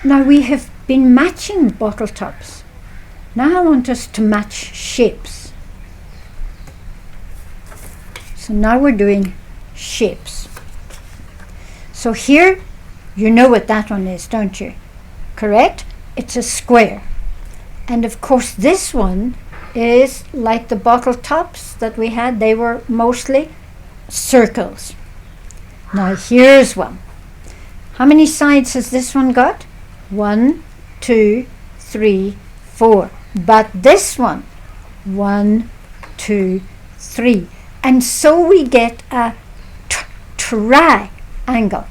Now we have been matching bottle tops. Now I want us to match shapes. So now we're doing shapes. So here, you know what that one is, don't you? Correct? It's a square. And of course this one is like the bottle tops that we had. They were mostly circles. Now here's one. How many sides has this one got? 1, 2, 3, 4. But this one, 1, 2, 3. And so we get a triangle.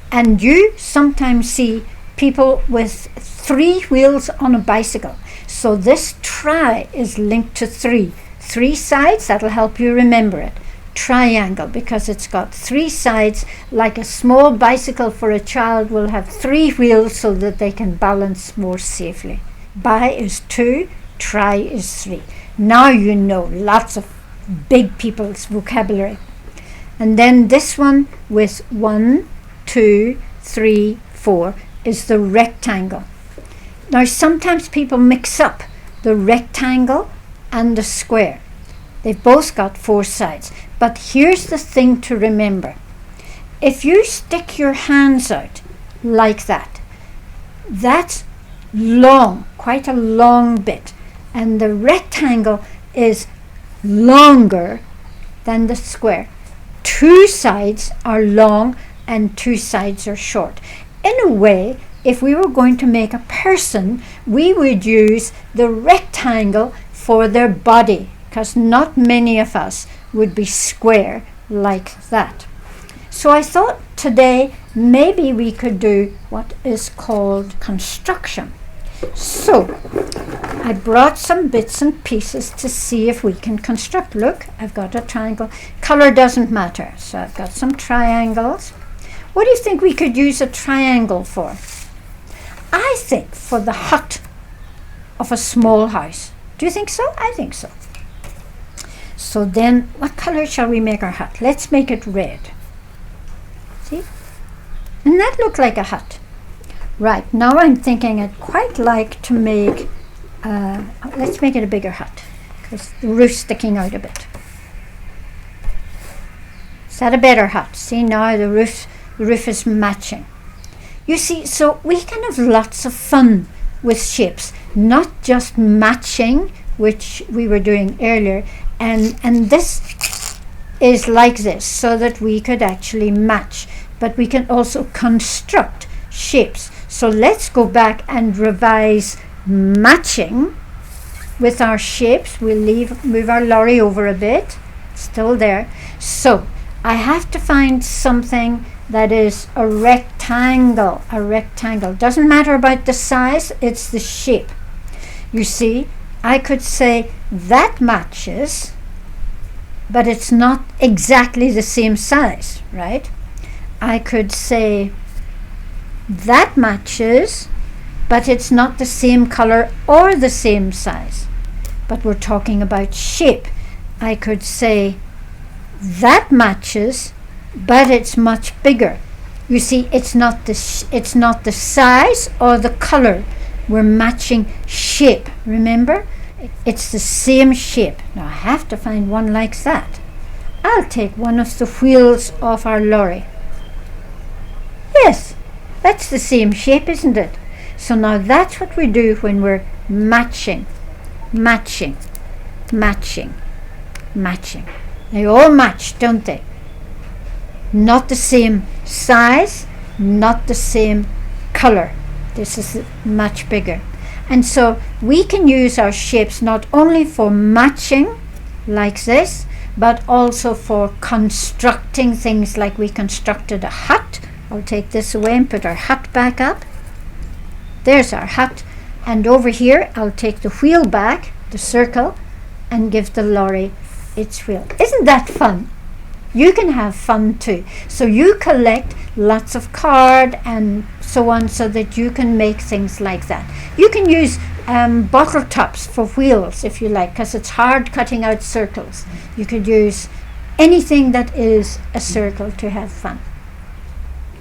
And you sometimes see people with 3 wheels on a bicycle. So this tri is linked to 3. 3 sides, that'll help you remember it. Triangle, because it's got 3 sides, like a small bicycle for a child will have 3 wheels so that they can balance more safely. Bi is 2, tri is 3. Now you know lots of big people's vocabulary. And then this one with 1, 2, 3, 4 is the rectangle. Now sometimes people mix up the rectangle and the square. They've both got 4 sides. But here's the thing to remember. If you stick your hands out like that, that's long, quite a long bit. And the rectangle is longer than the square. 2 sides are long and 2 sides are short. In a way, if we were going to make a person, we would use the rectangle for their body, because not many of us would be square like that. So I thought today maybe we could do what is called construction. So I brought some bits and pieces to see if we can construct. Look, I've got a triangle. Color doesn't matter. So I've got some triangles. What do you think we could use a triangle for? I think for the hut of a small house. Do you think so? I think so. So then, what color shall we make our hut? Let's make it red. See? And that looked like a hut. Right, now I'm thinking I'd quite like to make, let's make it a bigger hut, because the roof's sticking out a bit. Is that a better hut? See, now the roof is matching. You see, so we can have lots of fun with shapes, not just matching, which we were doing earlier, and this is like this, so that we could actually match, but we can also construct shapes. So let's go back and revise matching with our shapes. We'll move our lorry over a bit, still there. So I have to find something that is a rectangle. A rectangle. Doesn't matter about the size, it's the shape. You see, I could say that matches, but it's not exactly the same size, right? I could say that matches, but it's not the same color or the same size. But we're talking about shape. I could say that matches, but it's much bigger. You see, it's not the size or the color. We're matching shape. Remember, it's the same shape. Now I have to find one like that. I'll take one of the wheels off our lorry. Yes, that's the same shape, isn't it? So now that's what we do when we're matching, matching, matching, matching. They all match, don't they? Not the same size, not the same color. This is much bigger. And so we can use our shapes not only for matching like this, but also for constructing things, like we constructed a hut. I'll take this away and put our hut back up. There's our hut. And over here, I'll take the wheel back, the circle, and give the lorry its wheel. Isn't that fun? You can have fun too. So you collect lots of card and so on, so that you can make things like that. You can use bottle tops for wheels if you like, because it's hard cutting out circles. You could use anything that is a circle to have fun.